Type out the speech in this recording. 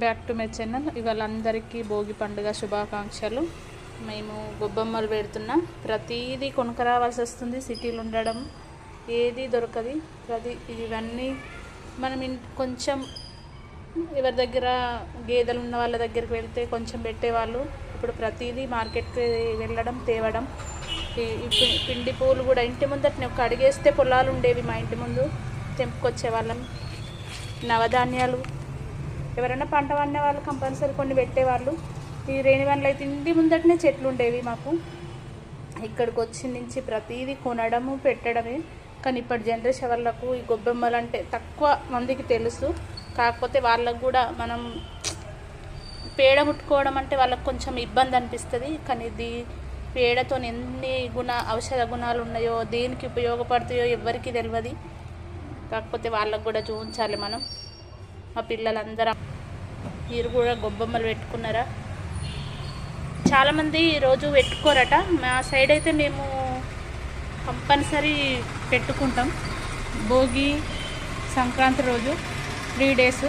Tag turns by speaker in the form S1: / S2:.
S1: Back to my channel. ఇవాళ అందరికీ భోగి పండుగ శుభాకాంక్షలు. మేము గొబ్బమ్మలు పెడుతున్నాం. ప్రతిదీ కొనుక్కరావాల్సి వస్తుంది. సిటీలు ఉండడం ఏది దొరకది. ఇవన్నీ మనం కొంచెం ఎవరి దగ్గర గేదెలు ఉన్న వాళ్ళ దగ్గరికి వెళ్తే కొంచెం పెట్టేవాళ్ళు. ఇప్పుడు ప్రతిదీ మార్కెట్కి వెళ్ళడం తేవడం. పిండి పూలు కూడా ఇంటి ముందట ఒక అడిగేస్తే పొలాలు ఉండేవి. మా ఇంటి ముందు తెంపుకొచ్చే వాళ్ళం. నవధాన్యాలు ఎవరైనా పంట పండే వాళ్ళు కంపల్సరీ కొన్ని పెట్టేవాళ్ళు. ఈ రేణివన్లు అయితే ఇంటి ముందటనే చెట్లు ఉండేవి మాకు. ఇక్కడికి వచ్చి నుంచి ప్రతిదీ కొనడము పెట్టడమే. కానీ ఇప్పటి జనరేషన్ వాళ్ళకు ఈ గొబ్బెమ్మలు అంటే తక్కువ మందికి తెలుసు. కాకపోతే వాళ్ళకు కూడా మనం పేడ ముట్టుకోవడం అంటే వాళ్ళకు కొంచెం ఇబ్బంది అనిపిస్తుంది. కానీ ఇది పేడతో ఎన్ని ఔషధ గుణాలు ఉన్నాయో, దేనికి ఉపయోగపడతాయో ఎవరికి తెలియదు. కాకపోతే వాళ్ళకు కూడా చూపించాలి మనం. మా పిల్లలందరం మీరు కూడా గొబ్బెమ్మలు పెట్టుకున్నారా? చాలామంది రోజు పెట్టుకోరట. మా సైడ్ అయితే మేము కంపల్సరీ పెట్టుకుంటాం. భోగి సంక్రాంతి రోజు 3 days